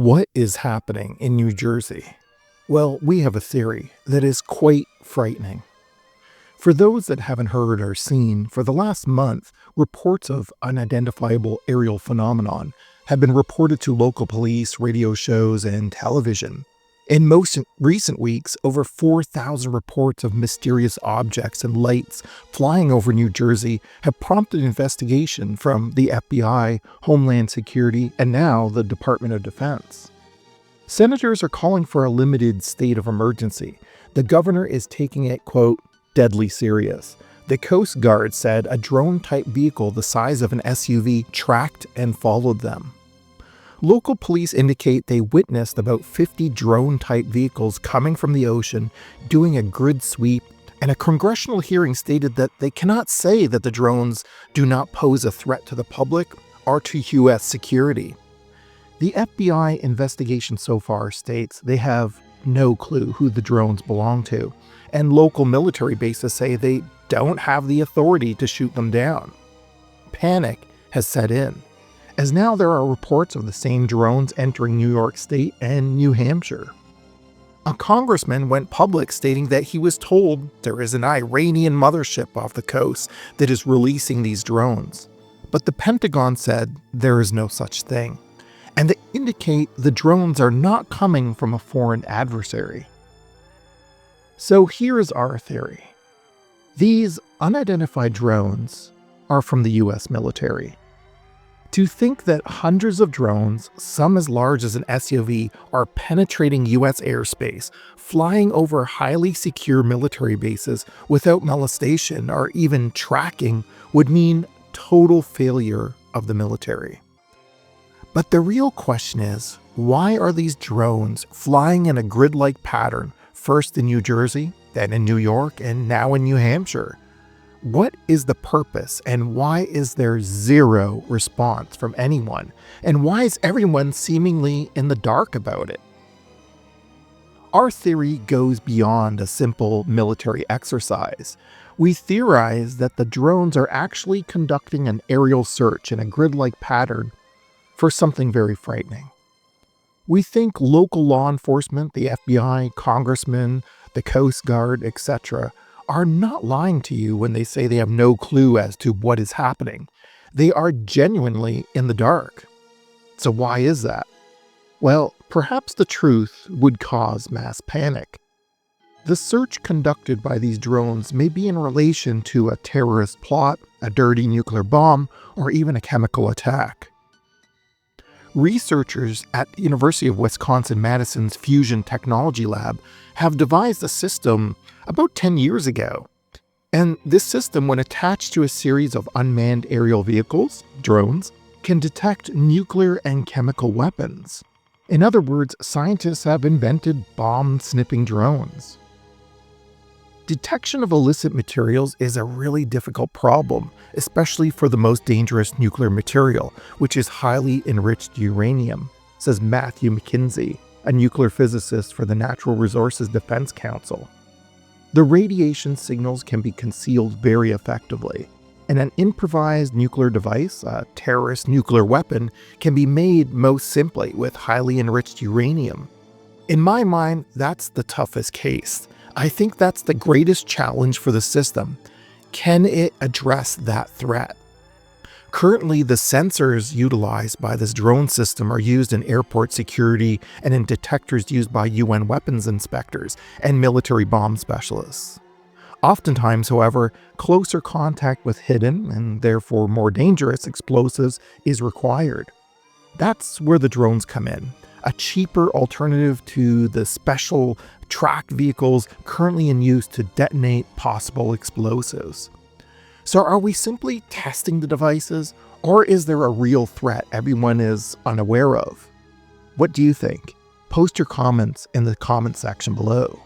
What is happening in New Jersey? Well, we have a theory that is quite frightening. For those that haven't heard or seen, for the last month, reports of unidentifiable aerial phenomenon have been reported to local police, radio shows, and television. In most recent weeks, over 4,000 reports of mysterious objects and lights flying over New Jersey have prompted investigation from the FBI, Homeland Security, and now the Department of Defense. Senators are calling for a limited state of emergency. The governor is taking it, quote, deadly serious. The Coast Guard said a drone-type vehicle the size of an SUV tracked and followed them. Local police indicate they witnessed about 50 drone-type vehicles coming from the ocean, doing a grid sweep, and a congressional hearing stated that they cannot say that the drones do not pose a threat to the public or to U.S. security. The FBI investigation so far states they have no clue who the drones belong to, and local military bases say they don't have the authority to shoot them down. Panic has set in, as now there are reports of the same drones entering New York State and New Hampshire. A congressman went public stating that he was told there is an Iranian mothership off the coast that is releasing these drones. But the Pentagon said there is no such thing, and they indicate the drones are not coming from a foreign adversary. So here's our theory. These unidentified drones are from the U.S. military. To think that hundreds of drones, some as large as an SUV, are penetrating U.S. airspace, flying over highly secure military bases without molestation or even tracking would mean total failure of the military. But the real question is, why are these drones flying in a grid-like pattern, first in New Jersey, then in New York, and now in New Hampshire? What is the purpose, and why is there zero response from anyone? And why is everyone seemingly in the dark about it? Our theory goes beyond a simple military exercise. We theorize that the drones are actually conducting an aerial search in a grid-like pattern for something very frightening. We think local law enforcement, the FBI, congressmen, the Coast Guard, etc., are not lying to you when they say they have no clue as to what is happening. They are genuinely in the dark. So why is that? Well, perhaps the truth would cause mass panic. The search conducted by these drones may be in relation to a terrorist plot, a dirty nuclear bomb, or even a chemical attack. Researchers at the University of Wisconsin-Madison's Fusion Technology Lab have devised a system about 10 years ago. And this system, when attached to a series of unmanned aerial vehicles, drones, can detect nuclear and chemical weapons. In other words, scientists have invented bomb-sniffing drones. Detection of illicit materials is a really difficult problem, especially for the most dangerous nuclear material, which is highly enriched uranium, says Matthew McKinsey, a nuclear physicist for the Natural Resources Defense Council. The radiation signals can be concealed very effectively, and an improvised nuclear device, a terrorist nuclear weapon, can be made most simply with highly enriched uranium. In my mind, that's the toughest case. I think that's the greatest challenge for the system. Can it address that threat? Currently, the sensors utilized by this drone system are used in airport security and in detectors used by UN weapons inspectors and military bomb specialists. Oftentimes, however, closer contact with hidden and therefore more dangerous explosives is required. That's where the drones come in, a cheaper alternative to the special tracked vehicles currently in use to detonate possible explosives. So are we simply testing the devices, or is there a real threat everyone is unaware of? What do you think? Post your comments in the comment section below.